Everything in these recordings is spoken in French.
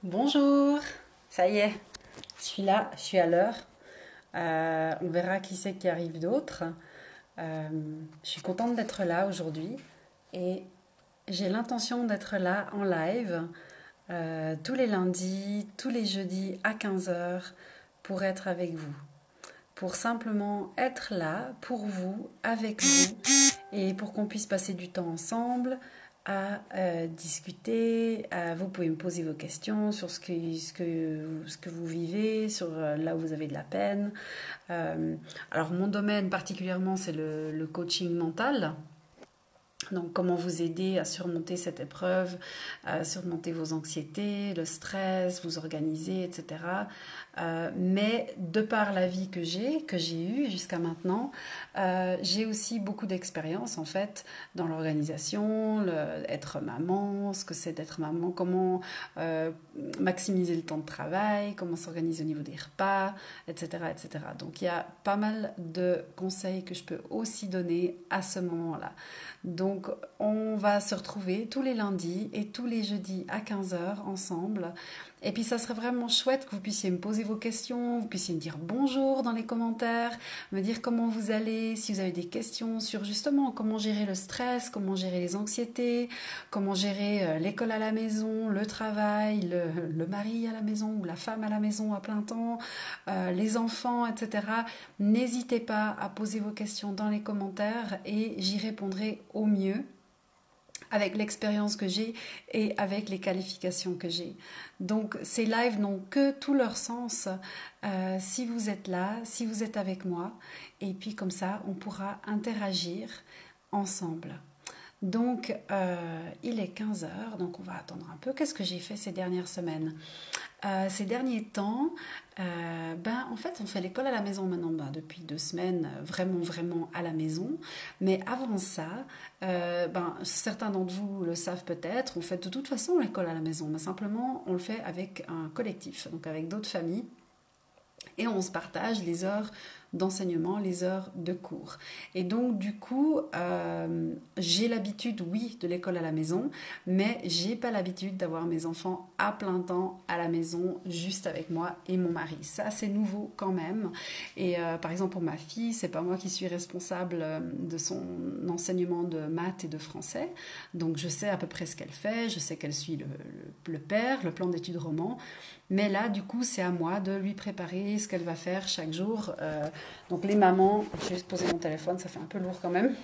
Bonjour, ça y est, je suis là, je suis à l'heure. On verra qui c'est qui arrive d'autre. Je suis contente d'être là aujourd'hui et j'ai l'intention d'être là en live tous les lundis, tous les jeudis à 15 heures pour être avec vous. Pour simplement être là pour vous, avec vous et pour qu'on puisse passer du temps ensemble à discuter. Vous pouvez me poser vos questions sur ce que vous vivez, sur là où vous avez de la peine. Alors mon domaine particulièrement, c'est le coaching mental. Donc, comment vous aider à surmonter cette épreuve, à surmonter vos anxiétés, le stress, vous organiser, etc. Mais de par la vie que j'ai eue jusqu'à maintenant, j'ai aussi beaucoup d'expérience en fait dans l'organisation, être maman, ce que c'est d'être maman, comment maximiser le temps de travail, comment s'organiser au niveau des repas, etc., etc. Donc, il y a pas mal de conseils que je peux aussi donner à ce moment-là. Donc, on va se retrouver tous les lundis et tous les jeudis à 15 heures ensemble. Et puis, ça serait vraiment chouette que vous puissiez me poser vos questions, vous puissiez me dire bonjour dans les commentaires, me dire comment vous allez, si vous avez des questions sur justement comment gérer le stress, comment gérer les anxiétés, comment gérer l'école à la maison, le travail, le mari à la maison ou la femme à la maison à plein temps, les enfants, etc. N'hésitez pas à poser vos questions dans les commentaires et j'y répondrai au mieux avec l'expérience que j'ai et avec les qualifications que j'ai. Donc ces lives n'ont que tout leur sens si vous êtes là, si vous êtes avec moi, et puis comme ça on pourra interagir ensemble. Donc, il est 15 heures, donc on va attendre un peu. Qu'est-ce que j'ai fait ces dernières semaines? Ces derniers temps, en fait, on fait l'école à la maison maintenant depuis 2 semaines, vraiment à la maison. Mais avant ça, certains d'entre vous le savent peut-être, on fait de toute façon l'école à la maison, mais simplement on le fait avec un collectif, donc avec d'autres familles et on se partage les heures d'enseignement, les heures de cours. Et donc du coup, j'ai l'habitude, oui, de l'école à la maison, mais j'ai pas l'habitude d'avoir mes enfants à plein temps à la maison, juste avec moi et mon mari. Ça, c'est nouveau quand même. Et par exemple pour ma fille, c'est pas moi qui suis responsable de son enseignement de maths et de français, donc je sais à peu près ce qu'elle fait, je sais qu'elle suit le PER, le plan d'études roman. Mais là, du coup, c'est à moi de lui préparer ce qu'elle va faire chaque jour. Donc les mamans, je vais juste poser mon téléphone, ça fait un peu lourd quand même.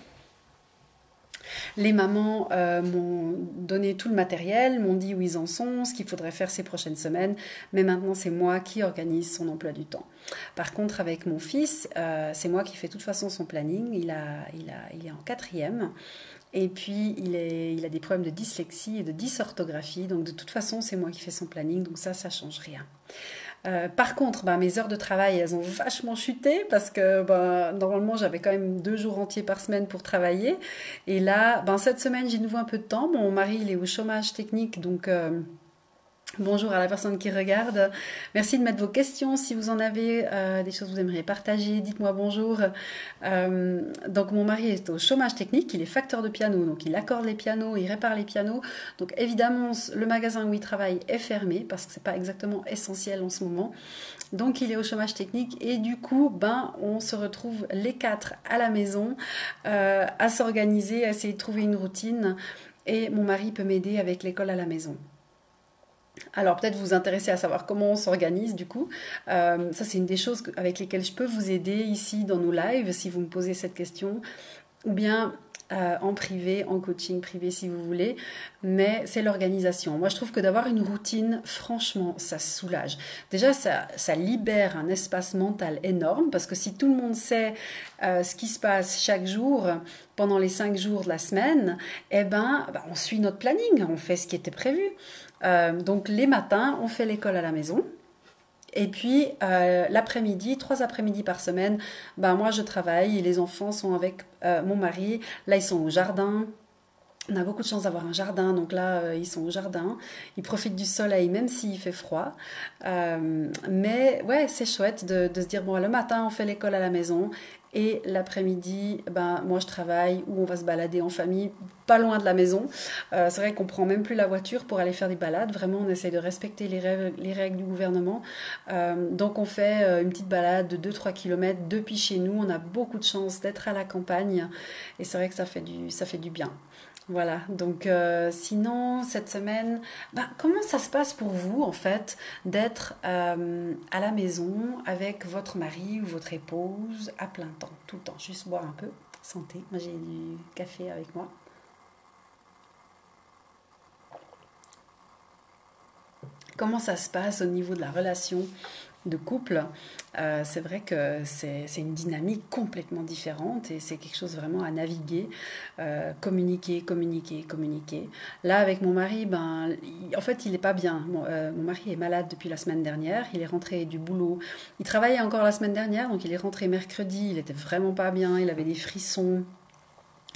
Les mamans m'ont donné tout le matériel, m'ont dit où ils en sont, ce qu'il faudrait faire ces prochaines semaines. Mais maintenant, c'est moi qui organise son emploi du temps. Par contre, avec mon fils, c'est moi qui fais de toute façon son planning. Il est en quatrième. Et puis, il a des problèmes de dyslexie et de dysorthographie. Donc, de toute façon, c'est moi qui fais son planning. Donc, ça change rien. Par contre, mes heures de travail, elles ont vachement chuté parce que normalement, j'avais quand même 2 jours entiers par semaine pour travailler. Et là, cette semaine, j'ai de nouveau un peu de temps. Mon mari, il est au chômage technique, donc bonjour à la personne qui regarde. Merci de mettre vos questions. Si vous en avez des choses que vous aimeriez partager, dites-moi bonjour. Donc mon mari est au chômage technique, il est facteur de piano, donc il accorde les pianos, il répare les pianos. Donc évidemment, le magasin où il travaille est fermé parce que c'est pas exactement essentiel en ce moment. Donc il est au chômage technique et du coup, on se retrouve les quatre à la maison à s'organiser, à essayer de trouver une routine. Et mon mari peut m'aider avec l'école à la maison. Alors peut-être vous vous intéressez à savoir comment on s'organise du coup. Ça c'est une des choses avec lesquelles je peux vous aider ici dans nos lives si vous me posez cette question. Ou bien en privé, en coaching privé si vous voulez. Mais c'est l'organisation. Moi je trouve que d'avoir une routine, franchement, ça soulage. Déjà ça libère un espace mental énorme parce que si tout le monde sait ce qui se passe chaque jour pendant les 5 jours de la semaine, on suit notre planning, on fait ce qui était prévu. Donc les matins, on fait l'école à la maison. Et puis l'après-midi, 3 après-midi par semaine, moi je travaille et les enfants sont avec mon mari. Là ils sont au jardin. On a beaucoup de chance d'avoir un jardin, donc là, ils sont au jardin. Ils profitent du soleil, même s'il fait froid. Mais ouais, c'est chouette de se dire, bon, le matin, on fait l'école à la maison. Et l'après-midi, ben, moi, je travaille ou on va se balader en famille, pas loin de la maison. C'est vrai qu'on prend même plus la voiture pour aller faire des balades. Vraiment, on essaye de respecter les règles du gouvernement. Donc, on fait une petite balade de 2-3 km depuis chez nous. On a beaucoup de chance d'être à la campagne. Et c'est vrai que ça fait du bien. Voilà, donc sinon, cette semaine, bah, comment ça se passe pour vous, en fait, d'être à la maison avec votre mari ou votre épouse à plein temps, tout le temps, juste boire un peu, santé. Moi, j'ai du café avec moi. Comment ça se passe au niveau de la relation de couple? C'est vrai que c'est une dynamique complètement différente et c'est quelque chose vraiment à naviguer, communiquer, communiquer, communiquer. Là, avec mon mari, ben, en fait, il n'est pas bien. Mon mari est malade depuis la semaine dernière. Il est rentré du boulot. Il travaillait encore la semaine dernière, donc il est rentré mercredi. Il était vraiment pas bien. Il avait des frissons.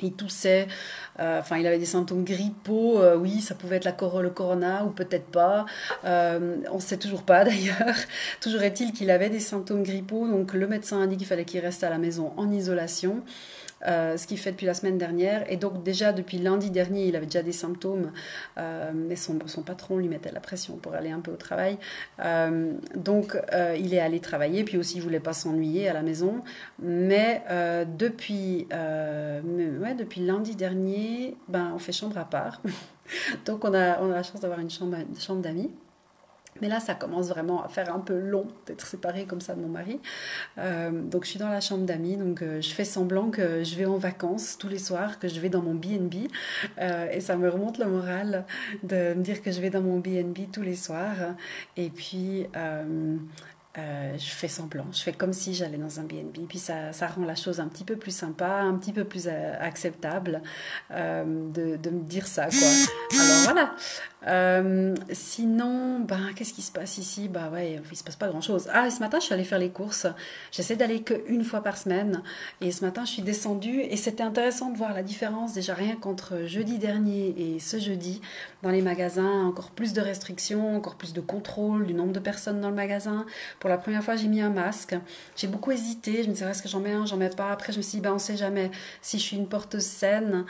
Il toussait, enfin il avait des symptômes grippaux, oui ça pouvait être le corona ou peut-être pas, on ne sait toujours pas d'ailleurs. Toujours est-il qu'il avait des symptômes grippaux, donc le médecin a dit qu'il fallait qu'il reste à la maison en isolation. Ce qu'il fait depuis la semaine dernière. Et donc déjà depuis lundi dernier, il avait déjà des symptômes, mais son patron lui mettait la pression pour aller un peu au travail. Donc il est allé travailler, puis aussi il voulait pas s'ennuyer à la maison. Mais ouais, depuis lundi dernier, ben, on fait chambre à part. Donc on a la chance d'avoir une chambre d'amis. Mais là, ça commence vraiment à faire un peu long d'être séparée comme ça de mon mari. Donc je suis dans la chambre d'amis, donc je fais semblant que je vais en vacances tous les soirs, que je vais dans mon B&B et ça me remonte le moral de me dire que je vais dans mon B&B tous les soirs et puis je fais semblant, je fais comme si j'allais dans un B&B, puis ça rend la chose un petit peu plus sympa, un petit peu plus acceptable de me dire ça, quoi. Alors voilà. Sinon, ben, qu'est-ce qui se passe ici? Bah ouais, il se passe pas grand-chose. Ah, ce matin, je suis allée faire les courses. J'essaie d'aller qu'une fois par semaine. Et ce matin, je suis descendue et c'était intéressant de voir la différence déjà rien qu'entre jeudi dernier et ce jeudi dans les magasins. Encore plus de restrictions, encore plus de contrôle du nombre de personnes dans le magasin. Pour la première fois, j'ai mis un masque. J'ai beaucoup hésité. Je me disais, est-ce que j'en mets un, j'en mets pas. Après, je me suis dit, ben, on sait jamais si je suis une porteuse saine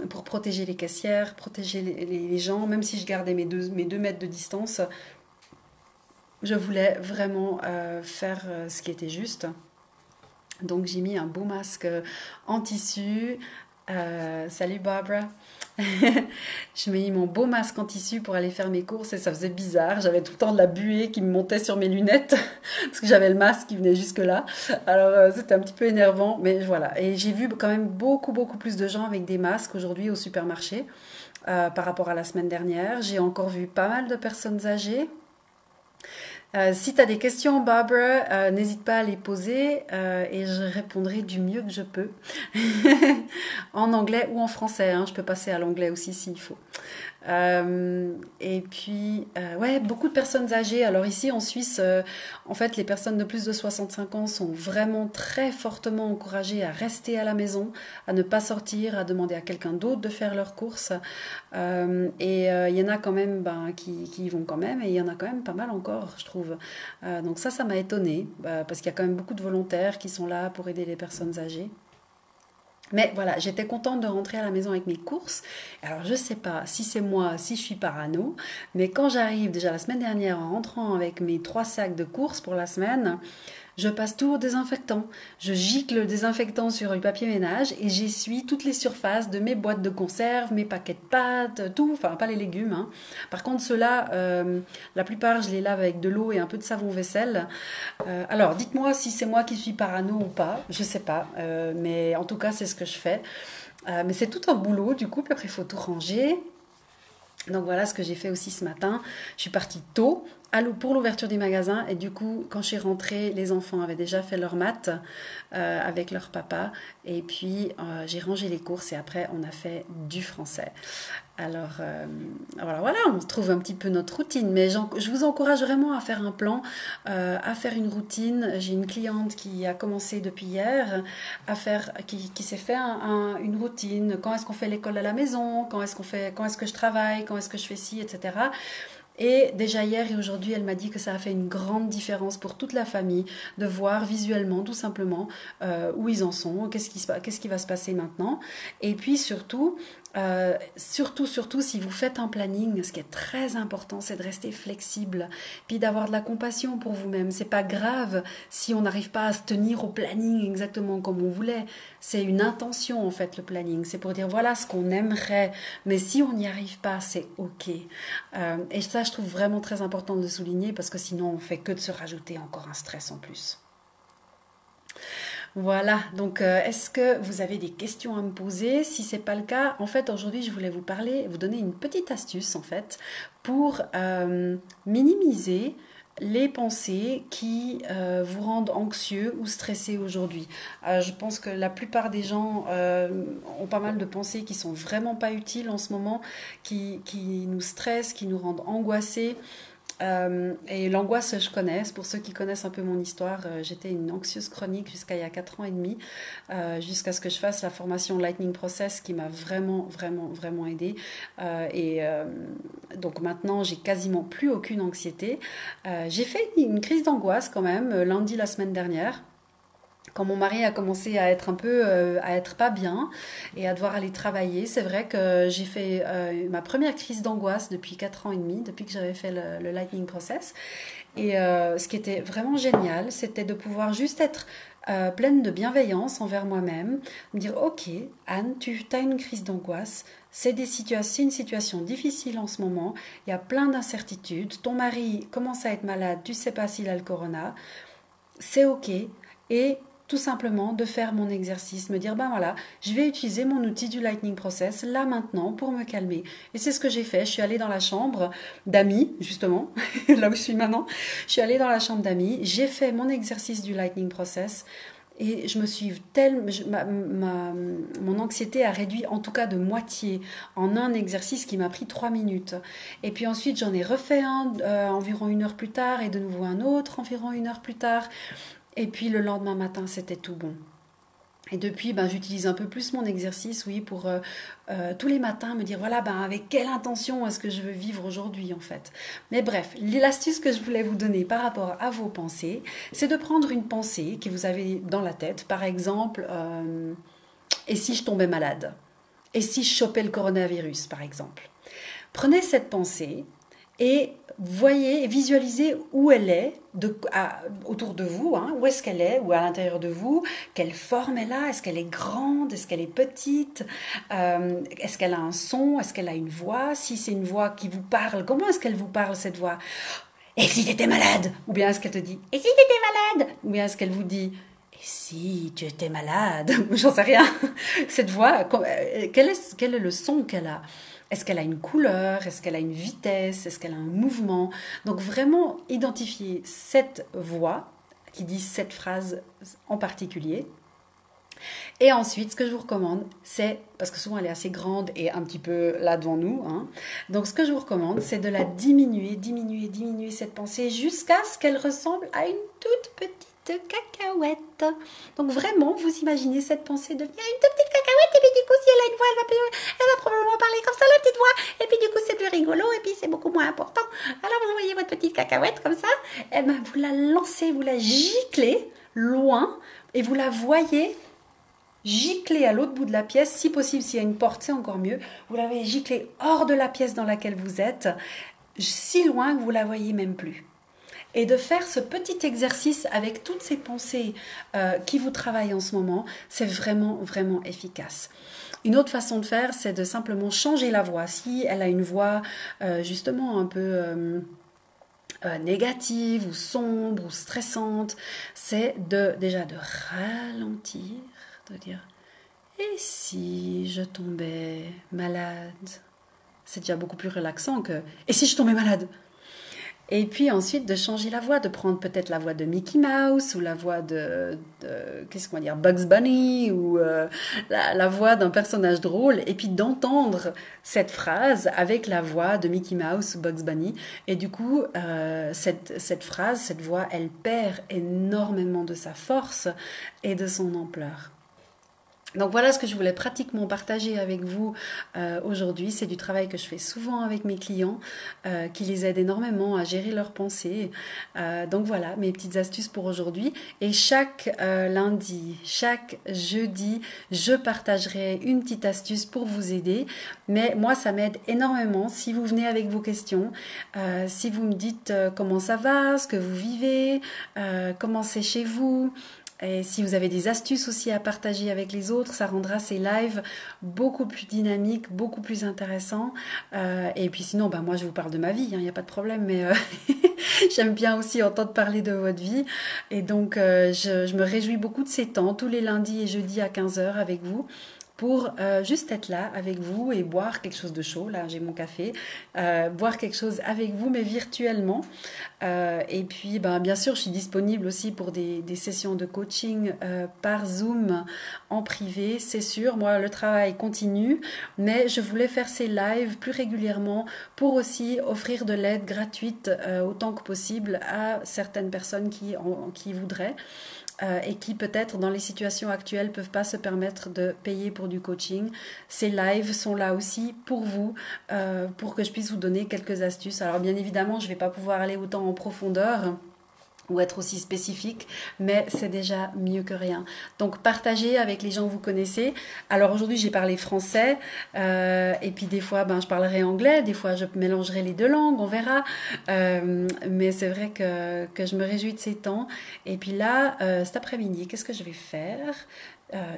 pour protéger les caissières, protéger les gens, même si je gardais mes 2 mètres de distance. Je voulais vraiment faire ce qui était juste. Donc j'ai mis un beau masque en tissu. Salut Barbara. Je mis mon beau masque en tissu pour aller faire mes courses et ça faisait bizarre. J'avais tout le temps de la buée qui me montait sur mes lunettes parce que j'avais le masque qui venait jusque là. Alors c'était un petit peu énervant, mais voilà. Et j'ai vu quand même beaucoup beaucoup plus de gens avec des masques aujourd'hui au supermarché par rapport à la semaine dernière. J'ai encore vu pas mal de personnes âgées. Si tu as des questions, Barbara, n'hésite pas à les poser et je répondrai du mieux que je peux. En anglais ou en français, hein, je peux passer à l'anglais aussi s'il faut. Et puis, ouais, beaucoup de personnes âgées. Alors ici en Suisse, en fait, les personnes de plus de 65 ans sont vraiment très fortement encouragées à rester à la maison, à ne pas sortir, à demander à quelqu'un d'autre de faire leurs courses. Il y en a quand même ben, qui y vont quand même, et il y en a quand même pas mal encore, je trouve. Donc ça m'a étonnée, parce qu'il y a quand même beaucoup de volontaires qui sont là pour aider les personnes âgées. Mais voilà, j'étais contente de rentrer à la maison avec mes courses. Alors je sais pas si c'est moi, si je suis parano, mais quand j'arrive déjà la semaine dernière en rentrant avec mes 3 sacs de courses pour la semaine, je passe tout au désinfectant. Je gicle le désinfectant sur du papier ménage et j'essuie toutes les surfaces de mes boîtes de conserve, mes paquets de pâtes, tout, enfin pas les légumes, hein. Par contre ceux-là, la plupart je les lave avec de l'eau et un peu de savon vaisselle. Alors dites-moi si c'est moi qui suis parano ou pas, je sais pas, mais en tout cas c'est ce que je fais. Mais c'est tout un boulot du coup, puis après il faut tout ranger. Donc voilà ce que j'ai fait aussi ce matin. Je suis partie tôt pour l'ouverture des magasins et du coup quand je suis rentrée, les enfants avaient déjà fait leur maths avec leur papa et puis j'ai rangé les courses et après on a fait du français. Alors, voilà, on trouve un petit peu notre routine, mais je vous encourage vraiment à faire un plan, à faire une routine. J'ai une cliente qui a commencé depuis hier qui s'est fait une routine. Quand est-ce qu'on fait l'école à la maison? Quand est-ce que je travaille? Quand est-ce que je fais ci, etc. Et déjà hier et aujourd'hui, elle m'a dit que ça a fait une grande différence pour toute la famille de voir visuellement, tout simplement, où ils en sont, qu'est-ce qui va se passer maintenant. Et puis surtout, si vous faites un planning, ce qui est très important, c'est de rester flexible, puis d'avoir de la compassion pour vous-même. C'est pas grave si on n'arrive pas à se tenir au planning exactement comme on voulait. C'est une intention, en fait, le planning. C'est pour dire, voilà ce qu'on aimerait, mais si on n'y arrive pas, c'est OK. Et ça, je trouve vraiment très important de le souligner parce que sinon, on fait que de se rajouter encore un stress en plus. Voilà, donc est-ce que vous avez des questions à me poser? Si c'est pas le cas, en fait, aujourd'hui, je voulais vous donner une petite astuce, en fait, pour minimiser les pensées qui vous rendent anxieux ou stressé aujourd'hui. Je pense que la plupart des gens ont pas mal de pensées qui sont vraiment pas utiles en ce moment, qui nous stressent, qui nous rendent angoissés. Et l'angoisse, je connais. Pour ceux qui connaissent un peu mon histoire, j'étais une anxieuse chronique jusqu'à il y a 4 ans et demi, jusqu'à ce que je fasse la formation Lightning Process qui m'a vraiment, vraiment, vraiment aidée. Donc maintenant, j'ai quasiment plus aucune anxiété. J'ai fait une crise d'angoisse quand même, lundi la semaine dernière quand mon mari a commencé à être un peu, à être pas bien et à devoir aller travailler, c'est vrai que j'ai fait ma première crise d'angoisse depuis 4 ans et demi, depuis que j'avais fait le Lightning Process. Et ce qui était vraiment génial, c'était de pouvoir juste être pleine de bienveillance envers moi-même, me dire, ok, Anne, tu as une crise d'angoisse, c'est une situation difficile en ce moment, il y a plein d'incertitudes, ton mari commence à être malade, tu ne sais pas s'il a le corona, c'est ok. Et tout simplement de faire mon exercice, me dire, ben voilà, je vais utiliser mon outil du Lightning Process là maintenant pour me calmer. Et c'est ce que j'ai fait. Je suis allée dans la chambre d'amis, justement, là où je suis maintenant. Je suis allée dans la chambre d'amis, j'ai fait mon exercice du Lightning Process. Et je me suis mon anxiété a réduit en tout cas de moitié en un exercice qui m'a pris 3 minutes. Et puis ensuite j'en ai refait un environ 1 heure plus tard et de nouveau un autre environ 1 heure plus tard. Et puis le lendemain matin, c'était tout bon. Et depuis, ben, j'utilise un peu plus mon exercice, oui, pour tous les matins me dire, voilà, ben, avec quelle intention est-ce que je veux vivre aujourd'hui, en fait. Mais bref, l'astuce que je voulais vous donner par rapport à vos pensées, c'est de prendre une pensée que vous avez dans la tête. Par exemple, et si je tombais malade? Et si je chopais le coronavirus, par exemple? Prenez cette pensée et voyez, visualisez où elle est autour de vous, hein, où est-ce qu'elle est, ou à l'intérieur de vous, quelle forme elle a, est-ce qu'elle est grande, est-ce qu'elle est petite, est-ce qu'elle a un son, est-ce qu'elle a une voix, si c'est une voix qui vous parle, comment est-ce qu'elle vous parle cette voix? Et si tu étais malade? Ou bien est-ce qu'elle te dit, et si tu étais malade? Ou bien est-ce qu'elle vous dit, et si tu étais malade? J'en sais rien. Cette voix, quel est le son qu'elle a? Est-ce qu'elle a une couleur? Est-ce qu'elle a une vitesse? Est-ce qu'elle a un mouvement? Donc vraiment identifier cette voix qui dit cette phrase en particulier. Et ensuite, ce que je vous recommande, c'est, parce que souvent elle est assez grande et un petit peu là devant nous, hein, donc ce que je vous recommande, c'est de la diminuer cette pensée jusqu'à ce qu'elle ressemble à une toute petite cacahuète. Donc vraiment, vous imaginez cette pensée devenir une toute petite cacahuète, et puis du coup, si elle a une voix, elle va probablement parler comme ça, la petite voix, et puis du coup, c'est plus rigolo, et puis c'est beaucoup moins important. Alors vous voyez votre petite cacahuète comme ça, et ben vous la lancez, vous la giclez loin, et vous la voyez gicler à l'autre bout de la pièce, si possible, s'il y a une porte, c'est encore mieux. Vous l'avez giclée hors de la pièce dans laquelle vous êtes, si loin que vous la voyez même plus. Et de faire ce petit exercice avec toutes ces pensées qui vous travaillent en ce moment, c'est vraiment, vraiment efficace. Une autre façon de faire, c'est de simplement changer la voix. Si elle a une voix justement un peu négative ou sombre ou stressante, c'est déjà de ralentir, de dire et si je tombais malade? C'est déjà beaucoup plus relaxant que et si je tombais malade? Et puis ensuite de changer la voix, de prendre peut-être la voix de Mickey Mouse ou la voix qu'est-ce qu'on va dire, Bugs Bunny ou la voix d'un personnage drôle et puis d'entendre cette phrase avec la voix de Mickey Mouse ou Bugs Bunny. Et du coup, cette phrase, cette voix, elle perd énormément de sa force et de son ampleur. Donc voilà ce que je voulais pratiquement partager avec vous aujourd'hui. C'est du travail que je fais souvent avec mes clients, qui les aide énormément à gérer leurs pensées. Donc voilà mes petites astuces pour aujourd'hui. Et chaque lundi, chaque jeudi, je partagerai une petite astuce pour vous aider. Mais moi, ça m'aide énormément si vous venez avec vos questions, si vous me dites comment ça va, ce que vous vivez, comment c'est chez vous. Et si vous avez des astuces aussi à partager avec les autres, ça rendra ces lives beaucoup plus dynamiques, beaucoup plus intéressants. Et puis sinon, moi je vous parle de ma vie, il n'y a pas de problème, mais j'aime bien aussi entendre parler de votre vie. Et donc je me réjouis beaucoup de ces temps, tous les lundis et jeudis à 15 heures avec vous, pour juste être là avec vous et boire quelque chose de chaud. Là, j'ai mon café. Boire quelque chose avec vous, mais virtuellement. Et puis, bien sûr, je suis disponible aussi pour des sessions de coaching par Zoom en privé. C'est sûr, moi, le travail continue, mais je voulais faire ces lives plus régulièrement pour aussi offrir de l'aide gratuite autant que possible à certaines personnes qui voudraient. Et qui peut-être dans les situations actuelles ne peuvent pas se permettre de payer pour du coaching. Ces lives sont là aussi pour vous, pour que je puisse vous donner quelques astuces. Alors bien évidemment, je ne vais pas pouvoir aller autant en profondeur ou être aussi spécifique, mais c'est déjà mieux que rien. Donc partagez avec les gens que vous connaissez. Alors aujourd'hui j'ai parlé français, et puis des fois je parlerai anglais, des fois je mélangerai les deux langues, on verra. Mais c'est vrai que je me réjouis de ces temps. Et puis là, cet après-midi, qu'est-ce que je vais faire ?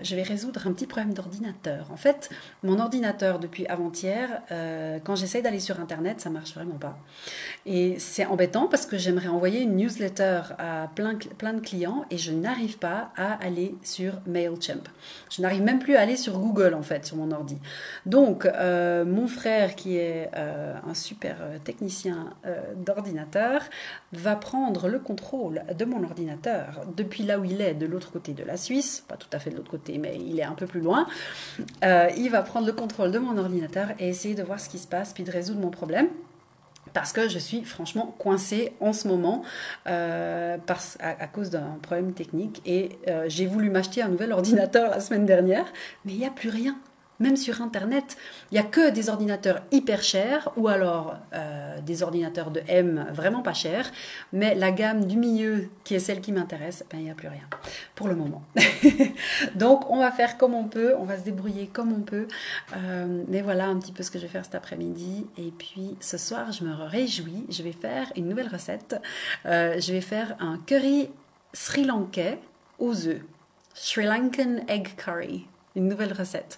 Je vais résoudre un petit problème d'ordinateur. En fait, mon ordinateur, depuis avant-hier, quand j'essaie d'aller sur Internet, ça marche vraiment pas. Et c'est embêtant parce que j'aimerais envoyer une newsletter à plein de clients et je n'arrive pas à aller sur MailChimp. Je n'arrive même plus à aller sur Google, en fait, sur mon ordi. Donc, mon frère, qui est un super technicien d'ordinateur, va prendre le contrôle de mon ordinateur depuis là où il est, de l'autre côté de la Suisse, pas tout à fait de l'autre côté, mais il est un peu plus loin. Il va prendre le contrôle de mon ordinateur et essayer de voir ce qui se passe, puis de résoudre mon problème. Parce que je suis franchement coincée en ce moment à cause d'un problème technique. Et j'ai voulu m'acheter un nouvel ordinateur la semaine dernière, mais il n'y a plus rien. Même sur Internet, il n'y a que des ordinateurs hyper chers ou alors des ordinateurs de M vraiment pas chers. Mais la gamme du milieu, qui est celle qui m'intéresse, il n'y a plus rien pour le moment. Donc on va faire comme on peut, on va se débrouiller comme on peut. Mais voilà un petit peu ce que je vais faire cet après-midi. Et puis ce soir, je me réjouis, je vais faire une nouvelle recette. Je vais faire un curry sri-lankais aux œufs. Sri Lankan Egg Curry. Une nouvelle recette.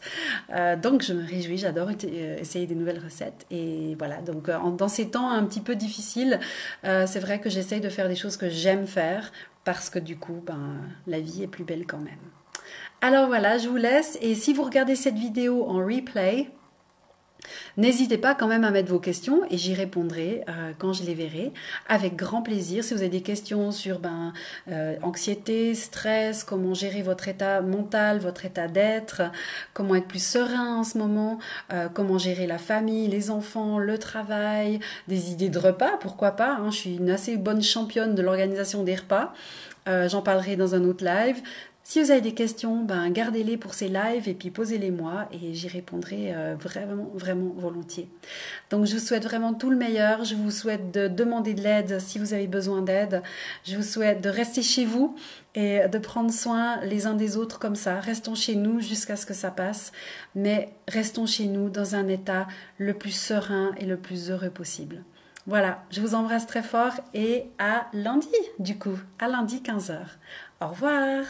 Donc je me réjouis, j'adore essayer des nouvelles recettes. Et voilà, donc dans ces temps un petit peu difficiles, c'est vrai que j'essaye de faire des choses que j'aime faire parce que du coup, la vie est plus belle quand même. Alors voilà, je vous laisse. Et si vous regardez cette vidéo en replay, n'hésitez pas quand même à mettre vos questions et j'y répondrai quand je les verrai avec grand plaisir. Si vous avez des questions sur anxiété, stress, comment gérer votre état mental, votre état d'être, comment être plus serein en ce moment, comment gérer la famille, les enfants, le travail, des idées de repas, pourquoi pas. Je suis une assez bonne championne de l'organisation des repas. J'en parlerai dans un autre live. Si vous avez des questions, gardez-les pour ces lives et puis posez-les moi et j'y répondrai vraiment, vraiment volontiers. Donc je vous souhaite vraiment tout le meilleur. Je vous souhaite de demander de l'aide si vous avez besoin d'aide. Je vous souhaite de rester chez vous et de prendre soin les uns des autres comme ça. Restons chez nous jusqu'à ce que ça passe, mais restons chez nous dans un état le plus serein et le plus heureux possible. Voilà, je vous embrasse très fort et à lundi du coup, à lundi 15h. Au revoir.